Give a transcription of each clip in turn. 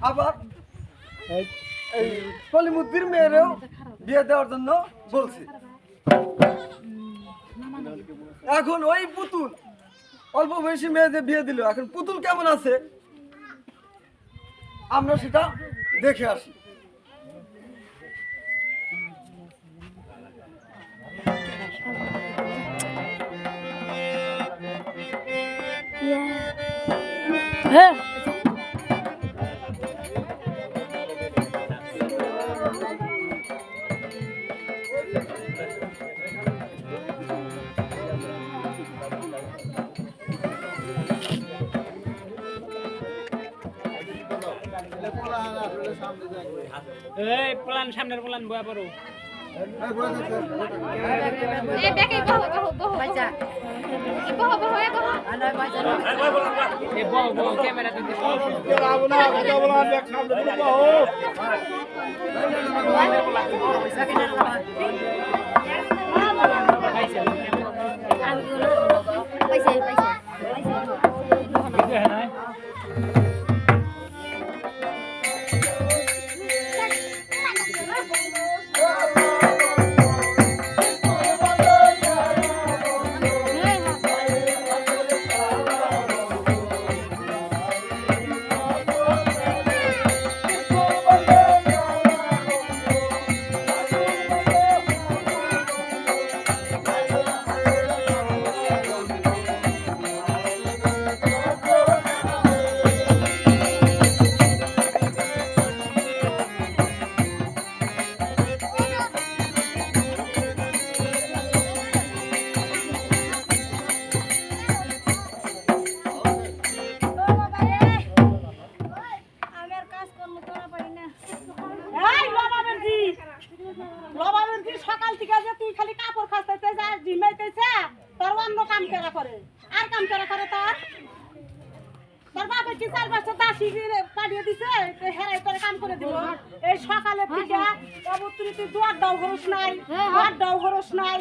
আবার এই সলিমুদ্দির মেয়েরেও বিয়ে দেওয়ার জন্য বলছি। এখন ওই পুতুল অল্প বয়সী মেয়েদের বিয়ে দিল, এখন পুতুল কেমন আছে আমরা সেটা দেখে আসি। হ্যাঁ এই প্লান সামনের প্লান বয়া পড়ো এই দেখে বহ বাচ্চা এই বহ আনা বাচ্চা এই বউ ক্যামেরা দিতে আবু না কথা বলা দেখ সামনে বহ পয়সা সকাল থেকে যে তুই খালি কাপড় খাস্তাইতে যা জিমাইতেছে তোর অন্য কাম কেরা করে আর কাম কেরা করে তোর বাবা কি 4 বছর দাসী পাঠিয়ে দিছে হেরাই তোর কাম করে দিব এই সকালে থেকে অবতরি তুই দুয়ার দাও খরচ নাই হাত দাও খরচ নাই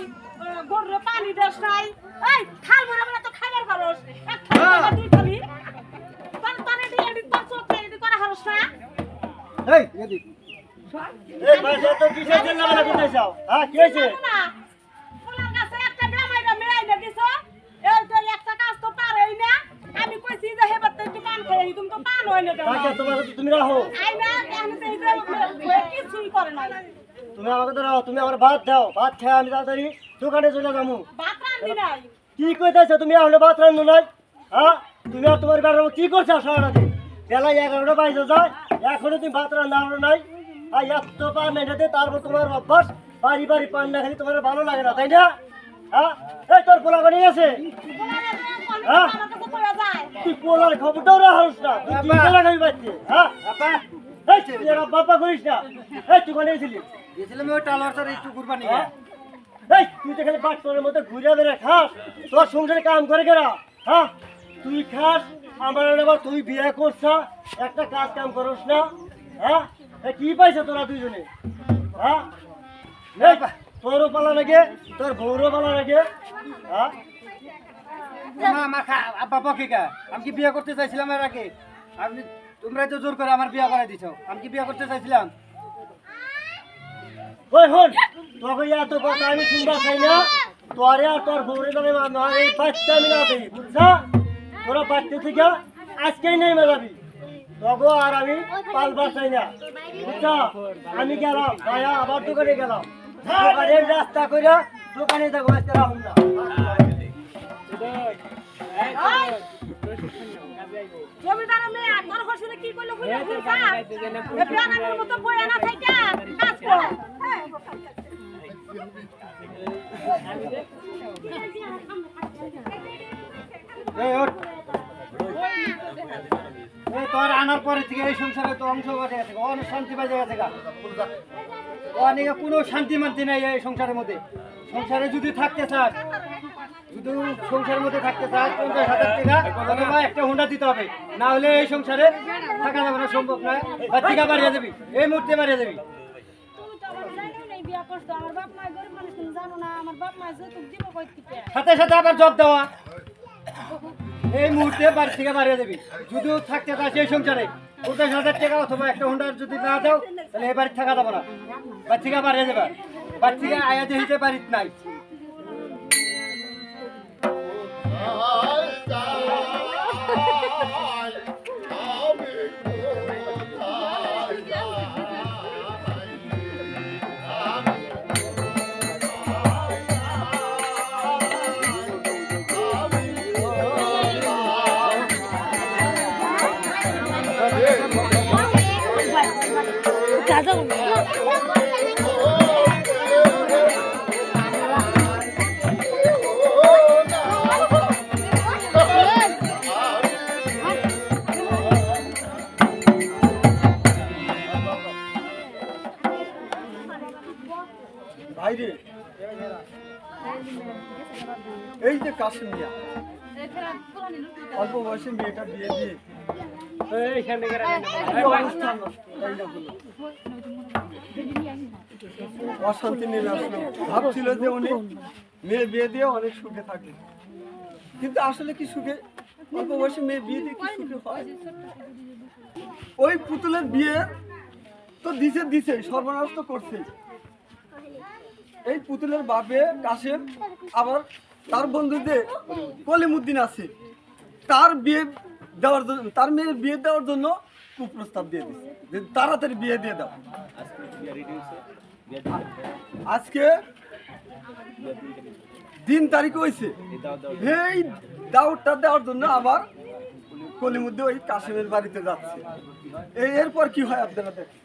গরুরে পানি দাস নাই এই খাল ভরা ভরা তো খাবার খরচ এক খাবার তুই খালি তোর পানি দিয়ে তোর চোখ দিয়ে করা খরচ না এই এদিক এই পয়সা তো কিসের জন্য আমরা দিতে চাও হ্যাঁ কি হইছে তোমার কাছে একটা জামাইরা মেয়ে না দিছো এই তো একটা কাজ তো পারেই না আমি কইছি যে হেবাতে দোকান খাই তুমি তো পান হই না দাও টাকা তোমার তো তুমি রাখো আই না আমি তো এই যে কিছুই করে না তুমি আমাকে তো রাখো তুমি আমার ভাত দাও ভাত খেয়ে আমি তাড়াতাড়ি দোকানে চলে যাবো ভাত রাঁধি নাই কি কইতাছো তুমি আসলে ভাত রান্ধো নাই হ্যাঁ তুমি আর তোমার বেটার কি করছো সারাদিন বেলা 11টা বাজে যায় এখনো তুমি ভাত রান্না নাই আর এত পা মেটাতে তারপর তোমার অভ্যাস বাড়ি বাড়ি পান না খালি তোমার ভালো লাগে না তাই না হ্যাঁ এই তোর পোলা বানিয়ে আছে হ্যাঁ তুই পোলার খবরটাও রাখস না তুই পোলা খাবি বাচ্চে হ্যাঁ এই তুই আর বাবা করিস না এই তুই বানিয়েছিলি গেছিলাম ওই টালার স্যার একটু কুরবানি এই তুই তো খালি বাচ্চার মধ্যে ঘুরে বেড়ে খাস তোর সংসারে কাম করে কেনা হ্যাঁ তুই খাস আমার আবার তুই বিয়ে করছ একটা কাজ কাম করস না হ্যাঁ কি পাইছে তোরা দুইজনে হ্যাঁ তোরও পালা লাগে তোর বউরও পালা লাগে হ্যাঁ আমার আব্বা পক্ষিকা আমি কি বিয়ে করতে চাইছিলাম এর আগে আপনি তোমরাই তো জোর করে আমার বিয়ে করাই দিছো আমি কি বিয়ে করতে চাইছিলাম ওই হন তোকে এত কথা আমি শুনবা চাই না তোরে আর তোর বউরে যাবে এই বাচ্চা আমি না দিই বুঝছা তোরা বাচ্চা থেকে আজকেই নেই মেলাবি তগো আর আমি পালবার চাই না বুঝছা আমি গেলাম ভাইয়া আবার দোকানে গেলাম দোকানের রাস্তা করে দোকানে যাবো আজকে রাহুল না জমিদার মেয়ে তোর হসুরে কি কইলো বুঝা বুঝা এ প্রাণের মতো বইয়া না থাইকা কাজ কর এই ওঠ এই তোর আনার পরে থেকে এই সংসারে তো অংশ বাজে গেছে অনেক শান্তি বাজে গেছে অনেক কোনো শান্তি মান্তি নাই এই সংসারের মধ্যে সংসারে যদি থাকতে চাস শুধু সংসারের মধ্যে থাকতে চাস 50,000 টাকা অথবা একটা হোন্ডা দিতে হবে না হলে এই সংসারে থাকা যাবে না সম্ভব নয় বাচ্চিকা বাড়িয়ে যাবি এই মুহূর্তে বাড়িয়ে যাবি সাথে সাথে আবার জব দেওয়া এই মুহূর্তে বাড়ি থেকে বাড়িয়ে যাবি যদিও থাকতে চাস এই সংসারে 50,000 টাকা অথবা একটা হুন্ডার যদি না দাও তাহলে এ বাড়ি থাকা যাবে না, বাড়ি থেকে বাড়িয়ে যাবে, বাড়ি থেকে আয়া দিতে পারিত নাই। ভাইরে এই যে কাশিম মিয়া অল্প বয়সে মেয়েটা বিয়ে দিয়ে এইখানে কি অবস্থা তাই না বলো? অশান্তি নেমে আসলো। ভাবছিল যে উনি মেয়ে বিয়ে দিয়ে অনেক সুখে থাকে, কিন্তু আসলে কি সুখে অল্প বয়সে মেয়ে বিয়ে দিয়ে কি সুখে হয়? ওই পুতুলের বিয়ে তো দিছে সর্বনাশ তো করছে। এই পুতুলের বাপে কাশেম আবার তার বন্ধুতে কলিমুদ্দিন আছে, তার বিয়ে দেওয়ার জন্য, তার মেয়ের বিয়ে দেওয়ার জন্য কুপ্রস্তাব দিয়ে দিচ্ছে যে তাড়াতাড়ি বিয়ে দিয়ে দাও। আজকে 3 তারিখ হয়েছে, এই দাওয়াতটা দেওয়ার জন্য আবার কলিমুদ্দিন ওই কাশেমের বাড়িতে যাচ্ছে। এরপর কি হয় আপনারা দেখেন।